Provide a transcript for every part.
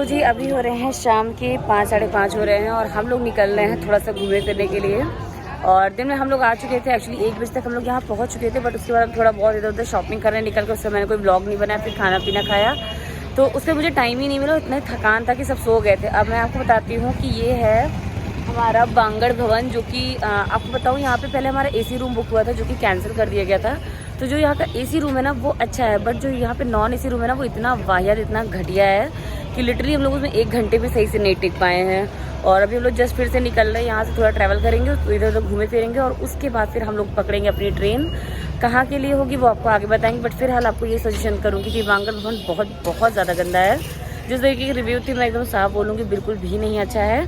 जी अभी हो रहे हैं शाम के 5 साढ़े 5 हो रहे हैं और हम लोग निकल रहे हैं थोड़ा सा घूमने फिरने के लिए। और दिन में हम लोग आ चुके थे, एक्चुअली 1 बजे तक हम लोग यहाँ पहुँच चुके थे, बट उसके बाद थोड़ा बहुत इधर उधर शॉपिंग करने निकल कर उससे मैंने कोई ब्लॉग नहीं बनाया, फिर खाना पीना खाया तो उससे मुझे टाइम ही नहीं मिला, इतना थकान था कि सब सो गए थे। अब मैं आपको बताती हूँ कि ये है हमारा बांगड़ भवन, जो कि आपको बताऊँ यहाँ पे पहले हमारा एसी रूम बुक हुआ था जो कि कैंसिल कर दिया गया था। तो जो यहाँ का एसी रूम है ना वो अच्छा है, बट जो यहाँ पे नॉन एसी रूम है ना वो इतना वाहियात इतना घटिया है कि लिटरली हम लोग उसमें 1 घंटे भी सही से नहीं टिक पाए हैं। और अभी हम लोग जस्ट फिर से निकल रहे हैं, यहाँ से थोड़ा ट्रैवल करेंगे तो इधर उधर घूमे फिरेंगे और उसके बाद फिर हम लोग पकड़ेंगे अपनी ट्रेन। कहाँ के लिए होगी वो आपको आगे बताएंगे, बट फिलहाल आपको ये सजेशन करूँगी कि बांगड़ भवन बहुत बहुत ज़्यादा गंदा है। जिस तरीके की रिव्यू थी मैं एकदम साफ बोलूँगी बिल्कुल भी नहीं अच्छा है।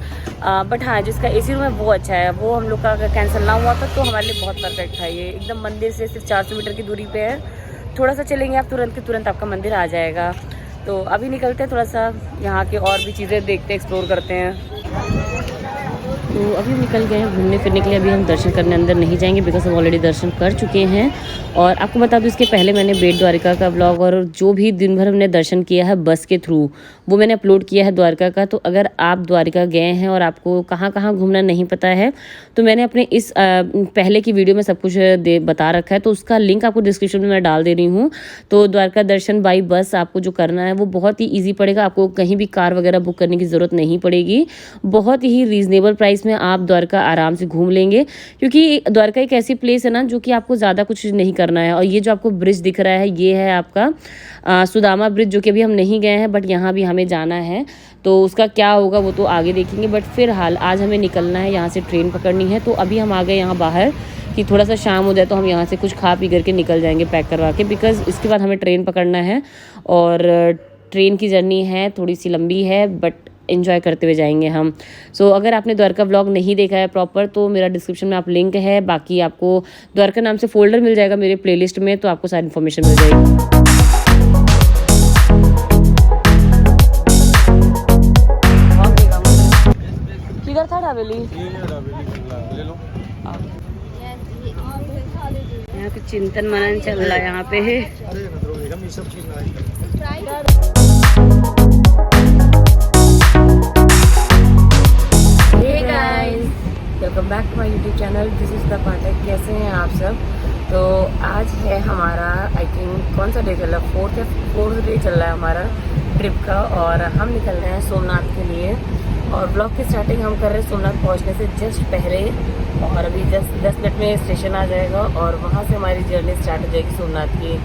बट हाँ, जिसका एसी रूम है वो अच्छा है। वो हम लोग का अगर कैंसिल ना हुआ था तो हमारे लिए बहुत परफेक्ट था। ये एकदम मंदिर से सिर्फ 400 मीटर की दूरी पे है, थोड़ा सा चलेंगे आप तुरंत के तुरंत आपका मंदिर आ जाएगा। तो अभी निकलते हैं, थोड़ा सा यहाँ के और भी चीज़ें देखते एक्सप्लोर करते हैं। तो अभी हम निकल गए हैं घूमने फिरने के लिए। अभी हम दर्शन करने अंदर नहीं जाएंगे बिकॉज हम ऑलरेडी दर्शन कर चुके हैं। और आपको बता दूं इसके पहले मैंने बेट द्वारिका का ब्लॉग और जो भी दिन भर हमने दर्शन किया है बस के थ्रू वो मैंने अपलोड किया है द्वारका का। तो अगर आप द्वारका गए हैं और आपको कहाँ कहाँ घूमना नहीं पता है तो मैंने अपने इस पहले की वीडियो में सब कुछ बता रखा है, तो उसका लिंक आपको डिस्क्रिप्शन में मैं डाल दे रही हूँ। तो द्वारका दर्शन बाई बस आपको जो करना है वो बहुत ही ईजी पड़ेगा, आपको कहीं भी कार वगैरह बुक करने की ज़रूरत नहीं पड़ेगी। बहुत ही रीज़नेबल प्राइस में आप द्वारका आराम से घूम लेंगे, क्योंकि द्वारका एक ऐसी प्लेस है ना जो कि आपको ज़्यादा कुछ नहीं करना है। और ये जो आपको ब्रिज दिख रहा है ये है आपका सुदामा ब्रिज, जो कि अभी हम नहीं गए हैं बट यहाँ भी हमें जाना है। तो उसका क्या होगा वो तो आगे देखेंगे, बट फिलहाल आज हमें निकलना है, यहाँ से ट्रेन पकड़नी है। तो अभी हम आ गए यहाँ बाहर कि थोड़ा सा शाम हो जाए तो हम यहाँ से कुछ खा पी करके निकल जाएंगे पैक करवा के, बिकॉज़ इसके बाद हमें ट्रेन पकड़ना है। और ट्रेन की जर्नी है थोड़ी सी लंबी है बट एंजॉय करते हुए जाएंगे हम। सो अगर आपने द्वारका व्लॉग नहीं देखा है प्रॉपर तो मेरा डिस्क्रिप्शन में आप लिंक है, बाकी आपको द्वारका नाम से फोल्डर मिल जाएगा मेरे प्लेलिस्ट में, तो आपको सारी इन्फॉर्मेशन मिल जाएगी। किधर था ढाबेली? यहाँ पे चिंतन मनन चल रहा है यहाँ पे। Hey guys, welcome back to my YouTube channel, this is the Pathak. कैसे हैं आप सब? तो आज है हमारा आई थिंक कौन सा डे चल रहा है, फोर्थ डे चल रहा है हमारा ट्रिप का। और हम निकल रहे हैं सोमनाथ के लिए। और ब्लॉग की स्टार्टिंग हम कर रहे हैं सोमनाथ पहुंचने से जस्ट पहले, और अभी जस्ट 10 मिनट में स्टेशन आ जाएगा और वहां से हमारी जर्नी स्टार्ट हो जाएगी सोमनाथ की।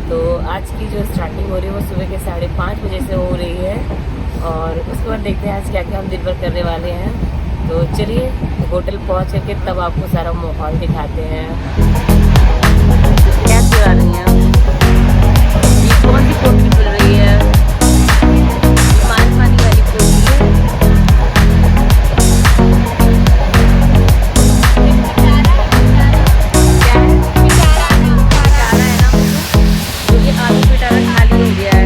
तो आज की जो स्टार्टिंग हो रही है वो सुबह के 5:30 बजे से हो रही है। और उसके बाद देखते हैं आज क्या क्या हम दिन भर करने वाले हैं। तो चलिए होटल पहुँच करके तब आपको सारा माहौल दिखाते हैं। क्या चला रही हैं ये कौन सी कोठी खुल रही है? पानी वाली कोठी है। आलू पिटारा खाली हो गया है।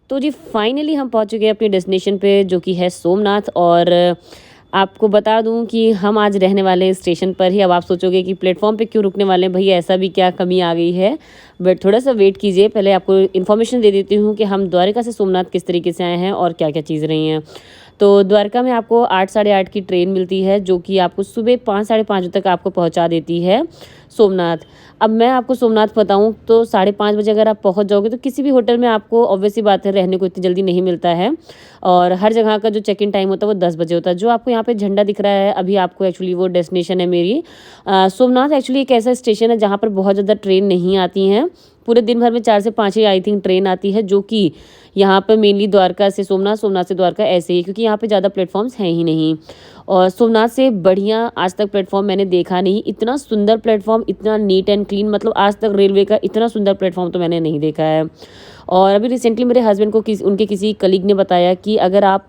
तो जी फाइनली हम पहुंच चुके हैं अपनी डेस्टिनेशन पे जो कि है सोमनाथ। और आपको बता दूं कि हम आज रहने वाले स्टेशन पर ही। अब आप सोचोगे कि प्लेटफॉर्म पे क्यों रुकने वाले हैं भैया, ऐसा भी क्या कमी आ गई है? बट थोड़ा सा वेट कीजिए, पहले आपको इन्फॉर्मेशन दे देती हूँ कि हम द्वारका से सोमनाथ किस तरीके से आए हैं और क्या क्या चीज़ रही हैं। तो द्वारका में आपको 8 साढ़े 8 की ट्रेन मिलती है जो कि आपको सुबह 5 साढ़े 5 बजे तक आपको पहुँचा देती है। सोमनाथ। अब मैं आपको सोमनाथ बताऊँ तो 5:30 बजे अगर आप पहुँच जाओगे तो किसी भी होटल में आपको ऑब्वियस सी बात है रहने को इतनी जल्दी नहीं मिलता है, और हर जगह का जो चेक इन टाइम होता है वो 10 बजे होता है। जो आपको यहाँ पे झंडा दिख रहा है अभी आपको, एक्चुअली वो डेस्टिनेशन है मेरी। सोमनाथ एक्चुअली एक ऐसा स्टेशन है जहाँ पर बहुत ज़्यादा ट्रेन नहीं आती हैं। पूरे दिन भर में 4 से 5 ही आई थिंक ट्रेन आती है, जो कि यहाँ पर मेनली द्वारका से सोमनाथ, सोमनाथ से द्वारका ऐसे ही, क्योंकि यहाँ पे ज़्यादा प्लेटफॉर्म्स हैं ही नहीं। और सोमनाथ से बढ़िया आज तक प्लेटफॉर्म मैंने देखा नहीं। इतना सुंदर प्लेटफॉर्म, इतना नीट एंड क्लीन, मतलब आज तक रेलवे का इतना सुंदर प्लेटफॉर्म तो मैंने नहीं देखा है। और अभी रिसेंटली मेरे हस्बैंड को उनके किसी कलीग ने बताया कि अगर आप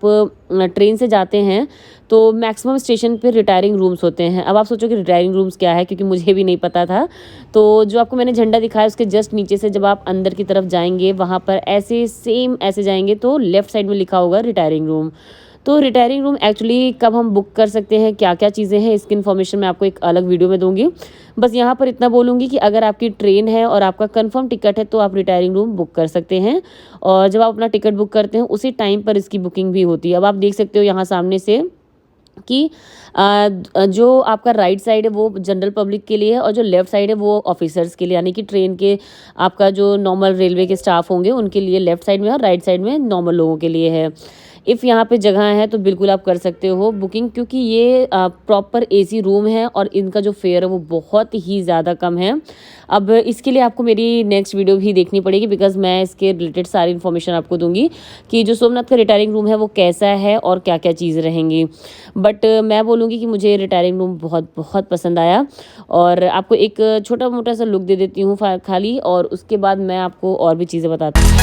ट्रेन से जाते हैं तो मैक्सिमम स्टेशन पे रिटायरिंग रूम्स होते हैं। अब आप सोचो कि रिटायरिंग रूम्स क्या है, क्योंकि मुझे भी नहीं पता था। तो जो आपको मैंने झंडा दिखाया उसके जस्ट नीचे से जब आप अंदर की तरफ जाएंगे, वहाँ पर ऐसे सेम ऐसे जाएंगे तो लेफ्ट साइड में लिखा होगा रिटायरिंग रूम। तो रिटायरिंग रूम एक्चुअली कब हम बुक कर सकते हैं, क्या क्या चीज़ें हैं, इसकी इन्फॉर्मेशन मैं आपको एक अलग वीडियो में दूंगी। बस यहाँ पर इतना बोलूँगी कि अगर आपकी ट्रेन है और आपका कंफर्म टिकट है तो आप रिटायरिंग रूम बुक कर सकते हैं। और जब आप अपना टिकट बुक करते हैं उसी टाइम पर इसकी बुकिंग भी होती है। अब आप देख सकते हो यहाँ सामने से कि जो आपका राइट साइड है वो जनरल पब्लिक के लिए है, और जो लेफ़्ट साइड है वो ऑफिसर्स के लिए, यानी कि ट्रेन के आपका जो नॉर्मल रेलवे के स्टाफ होंगे उनके लिए लेफ़्ट साइड में, और राइट साइड में नॉर्मल लोगों के लिए है। इफ़ यहाँ पे जगह है तो बिल्कुल आप कर सकते हो बुकिंग, क्योंकि ये प्रॉपर एसी रूम है और इनका जो फेयर है वो बहुत ही ज़्यादा कम है। अब इसके लिए आपको मेरी नेक्स्ट वीडियो भी देखनी पड़ेगी, बिकॉज मैं इसके रिलेटेड सारी इन्फॉर्मेशन आपको दूंगी कि जो सोमनाथ का रिटायरिंग रूम है वो कैसा है और क्या क्या चीज़ें रहेंगी। बट मैं बोलूँगी कि मुझे रिटायरिंग रूम बहुत बहुत पसंद आया। और आपको एक छोटा मोटा सा लुक दे देती हूँ खाली, और उसके बाद मैं आपको और भी चीज़ें बताती हूँ।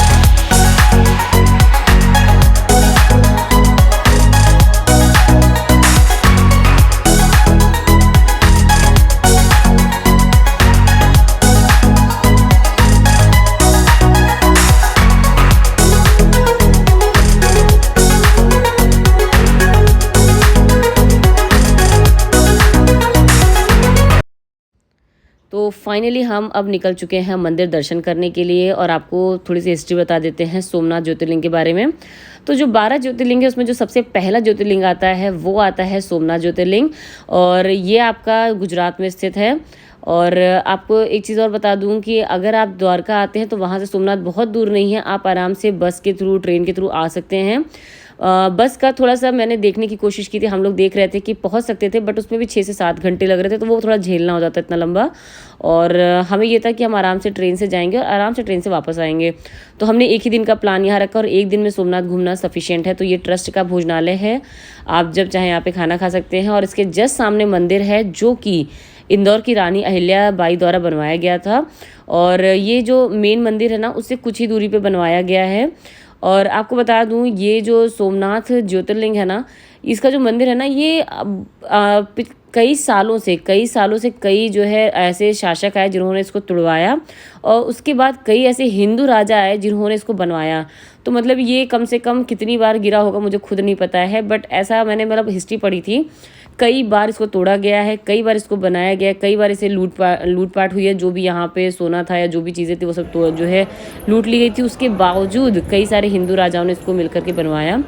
तो फाइनली हम अब निकल चुके हैं मंदिर दर्शन करने के लिए, और आपको थोड़ी सी हिस्ट्री बता देते हैं सोमनाथ ज्योतिर्लिंग के बारे में। तो जो 12 ज्योतिर्लिंग है उसमें जो सबसे पहला ज्योतिर्लिंग आता है वो आता है सोमनाथ ज्योतिर्लिंग, और ये आपका गुजरात में स्थित है। और आपको एक चीज़ और बता दूं कि अगर आप द्वारका आते हैं तो वहाँ से सोमनाथ बहुत दूर नहीं है, आप आराम से बस के थ्रू, ट्रेन के थ्रू आ सकते हैं। बस का थोड़ा सा मैंने देखने की कोशिश की थी, हम लोग देख रहे थे कि पहुंच सकते थे, बट उसमें भी 6 से 7 घंटे लग रहे थे, तो वो थोड़ा झेलना हो जाता इतना लंबा। और हमें ये था कि हम आराम से ट्रेन से जाएंगे और आराम से ट्रेन से वापस आएंगे। तो हमने एक ही दिन का प्लान यहाँ रखा, और एक दिन में सोमनाथ घूमना सफिशिएंट है। तो ये ट्रस्ट का भोजनालय है, आप जब चाहें यहाँ पे खाना खा सकते हैं। और इसके जस्ट सामने मंदिर है जो कि इंदौर की रानी अहिल्या बाई द्वारा बनवाया गया था, और ये जो मेन मंदिर है ना उससे कुछ ही दूरी पे बनवाया गया है। और आपको बता दूं ये जो सोमनाथ ज्योतिर्लिंग है ना, इसका जो मंदिर है ना, ये कई सालों से कई जो है ऐसे शासक आए जिन्होंने इसको तुड़वाया, और उसके बाद कई ऐसे हिंदू राजा आए जिन्होंने इसको बनवाया। तो मतलब ये कम से कम कितनी बार गिरा होगा मुझे खुद नहीं पता है, बट ऐसा मैंने मतलब हिस्ट्री पढ़ी थी, कई बार इसको तोड़ा गया है, कई बार इसको बनाया गया है, कई बार इसे लूटपाट हुई है। जो भी यहाँ पे सोना था या जो भी चीज़ें थी वो सब तो जो है लूट ली गई थी। उसके बावजूद कई सारे हिंदू राजाओं ने इसको मिल करके बनवाया।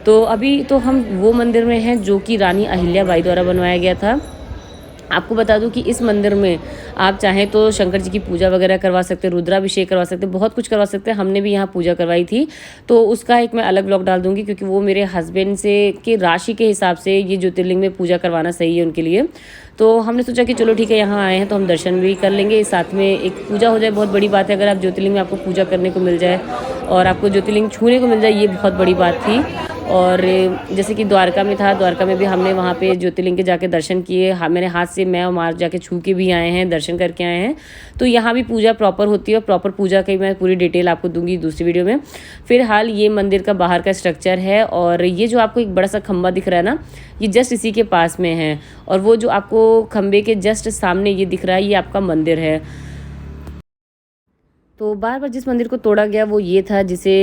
तो अभी तो हम वो मंदिर में हैं जो कि रानी अहिल्या बाई द्वारा बनवाया गया था। आपको बता दूं कि इस मंदिर में आप चाहें तो शंकर जी की पूजा वगैरह करवा सकते हैं, रुद्राभिषेक करवा सकते हैं, बहुत कुछ करवा सकते हैं। हमने भी यहाँ पूजा करवाई थी, तो उसका एक मैं अलग ब्लॉग डाल दूंगी, क्योंकि वो मेरे हस्बैंड से की राशि के हिसाब से ये ज्योतिर्लिंग में पूजा करवाना सही है उनके लिए। तो हमने सोचा कि चलो ठीक है, यहाँ आए हैं तो हम दर्शन भी कर लेंगे, साथ में एक पूजा हो जाए। बहुत बड़ी बात है अगर आप ज्योतिर्लिंग में आपको पूजा करने को मिल जाए और आपको ज्योतिर्लिंग छूने को मिल जाए, ये बहुत बड़ी बात थी। और जैसे कि द्वारका में था, द्वारका में भी हमने वहाँ पे ज्योतिर्लिंग के जाके दर्शन किए। मेरे हाथ से मैं और मार जाके छू के भी आए हैं, दर्शन करके आए हैं। तो यहाँ भी पूजा प्रॉपर होती है, और प्रॉपर पूजा की मैं पूरी डिटेल आपको दूंगी दूसरी वीडियो में। फिलहाल ये मंदिर का बाहर का स्ट्रक्चर है, और ये जो आपको एक बड़ा सा खंबा दिख रहा है ना, ये जस्ट इसी के पास में है। और वो जो आपको खंबे के जस्ट सामने ये दिख रहा है, ये आपका मंदिर है। तो बार बार जिस मंदिर को तोड़ा गया वो ये था, जिसे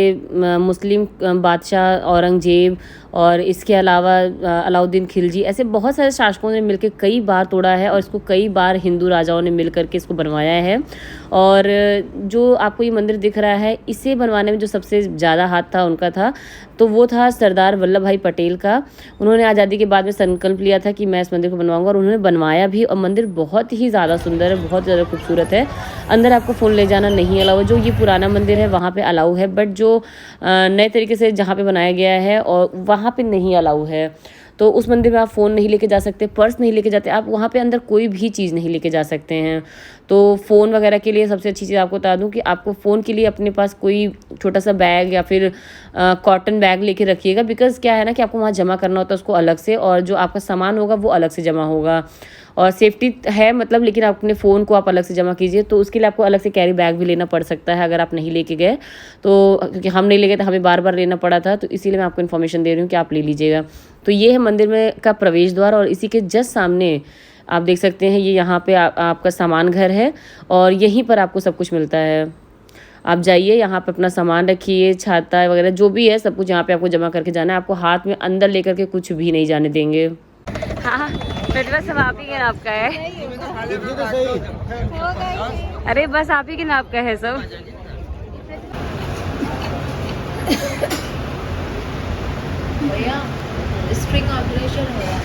मुस्लिम बादशाह औरंगजेब और इसके अलावा अलाउद्दीन खिलजी, ऐसे बहुत सारे शासकों ने मिलकर कई बार तोड़ा है, और इसको कई बार हिंदू राजाओं ने मिल करके इसको बनवाया है। और जो आपको ये मंदिर दिख रहा है, इसे बनवाने में जो सबसे ज़्यादा हाथ था उनका था, तो वो था सरदार वल्लभ भाई पटेल का। उन्होंने आज़ादी के बाद में संकल्प लिया था कि मैं इस मंदिर को बनवाऊंगा, और उन्होंने बनवाया भी। और मंदिर बहुत ही ज़्यादा सुंदर है, बहुत ज़्यादा खूबसूरत है। अंदर आपको फ़ोन ले जाना नहीं अलाउ है। जो ये पुराना मंदिर है वहाँ पे अलाउ है, बट जो नए तरीके से जहाँ पे बनाया गया है और वहाँ पे नहीं अलाउ है। तो उस मंदिर में आप फ़ोन नहीं लेके जा सकते, पर्स नहीं लेके जाते, आप वहाँ पे अंदर कोई भी चीज़ नहीं लेके जा सकते हैं। तो फ़ोन वगैरह के लिए सबसे अच्छी चीज़ आपको बता दूँ कि आपको फ़ोन के लिए अपने पास कोई छोटा सा बैग या फिर कॉटन बैग लेके रखिएगा, बिकॉज़ क्या है ना कि आपको वहाँ जमा करना होता है उसको अलग से, और जो आपका सामान होगा वो अलग से जमा होगा। और सेफ्टी है मतलब, लेकिन आप अपने फ़ोन को आप अलग से जमा कीजिए, तो उसके लिए आपको अलग से कैरी बैग भी लेना पड़ सकता है अगर आप नहीं लेके गए तो, क्योंकि हम नहीं ले गए तो हमें बार बार लेना पड़ा था। तो इसीलिए मैं आपको इन्फॉर्मेशन दे रही हूँ कि आप ले लीजिएगा। तो ये है मंदिर में का प्रवेश द्वार, और इसी के जस्ट सामने आप देख सकते हैं ये यहाँ पे आपका सामान घर है, और यहीं पर आपको सब कुछ मिलता है। आप जाइए यहाँ पे अपना सामान रखिए, छाता वगैरह जो भी है सब कुछ यहाँ पे आपको जमा करके जाना है। आपको हाथ में अंदर लेकर के कुछ भी नहीं जाने देंगे। हाँ, प्रतिभा सब आप ही के नाप का है। अरे बस आप ही के नाप का है सब। भैया स्ट्रिंग ऑपरेशन है।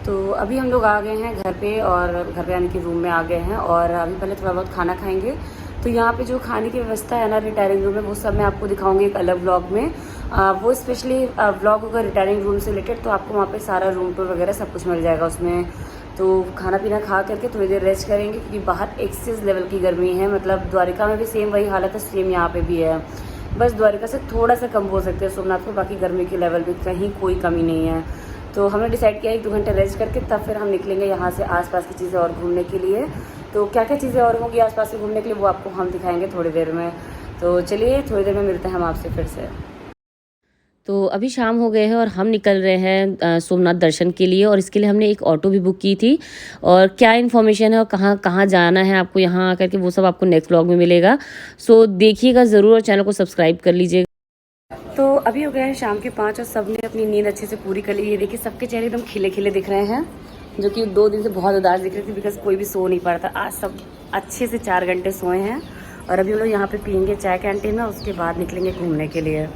तो अभी हम लोग आ गए हैं घर पे, और घर पे आने के रूम में आ गए हैं, और अभी पहले थोड़ा बहुत खाना खाएंगे। तो यहाँ पे जो खाने की व्यवस्था है ना रिटायरिंग रूम में, वो सब मैं आपको दिखाऊंगी एक अलग व्लॉग में। वो स्पेशली व्लॉग होगा रिटायरिंग रूम से रिलेटेड, तो आपको वहाँ पे सारा रूम टूर वगैरह सब कुछ मिल जाएगा उसमें। तो खाना पीना खा करके थोड़ी देर रेस्ट करेंगे, क्योंकि बाहर एक्सेस लेवल की गर्मी है। मतलब द्वारिका में भी सेम वही हालत है, सेम यहाँ पे भी है। बस द्वारिका से थोड़ा सा कम हो सकते हैं सोमनाथ को, बाकी गर्मी के लेवल में कहीं कोई कमी नहीं है। तो हमने डिसाइड किया 1-2 घंटे रेस्ट करके तब फिर हम निकलेंगे यहाँ से आसपास की चीज़ें और घूमने के लिए। तो क्या क्या चीज़ें और होंगी आसपास से घूमने के लिए वो आपको हम दिखाएंगे थोड़ी देर में। तो चलिए थोड़ी देर में मिलते हैं हम आपसे फिर से। तो अभी शाम हो गए हैं और हम निकल रहे हैं सोमनाथ दर्शन के लिए, और इसके लिए हमने एक ऑटो भी बुक की थी। और क्या इन्फॉर्मेशन है और कहाँ कहाँ जाना है आपको यहाँ आकर के, वो सब आपको नेक्स्ट व्लॉग में मिलेगा। सो देखिएगा ज़रूर, और चैनल को सब्सक्राइब कर लीजिएगा। तो अभी हो गया है शाम के 5, और सबने अपनी नींद अच्छे से पूरी कर ली। ये देखिए सबके चेहरे एकदम खिले खिले दिख रहे हैं, जो कि 2 दिन से बहुत उदास दिख रहे थे, बिकॉज कोई भी सो नहीं पा रहा था। आज सब अच्छे से 4 घंटे सोए हैं, और अभी हम लोग यहाँ पे पियेंगे चाय कैंटीन में, उसके बाद निकलेंगे घूमने के लिए।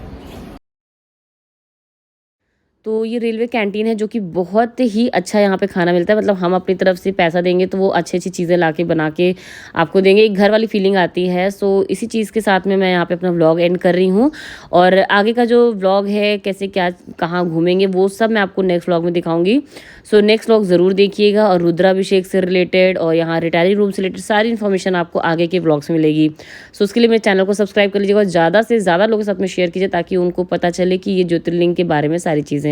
तो ये रेलवे कैंटीन है, जो कि बहुत ही अच्छा यहाँ पे खाना मिलता है। मतलब हम अपनी तरफ से पैसा देंगे तो वो अच्छी अच्छी चीज़ें ला के बना के आपको देंगे, एक घर वाली फीलिंग आती है। सो इसी चीज़ के साथ में मैं यहाँ पे अपना व्लॉग एंड कर रही हूँ, और आगे का जो व्लॉग है कैसे क्या कहाँ घूमेंगे वो सब मैं आपको नेक्स्ट व्लॉग में दिखाऊंगी। सो नेक्स्ट व्लॉग ज़रूर देखिएगा, और रुद्राभिषेक से रिलेटेड और यहाँ रिटायरिंग रूम से रिलेटेड सारी इन्फॉर्मेशन आपको आगे के व्लॉग्स में मिलेगी। सो उसके लिए मेरे चैनल को सब्सक्राइब कर लीजिएगा, और ज़्यादा से ज़्यादा लोगों के साथ में शेयर कीजिए, ताकि उनको पता चले कि ये ज्योतिर्लिंग के बारे में सारी चीज़ें।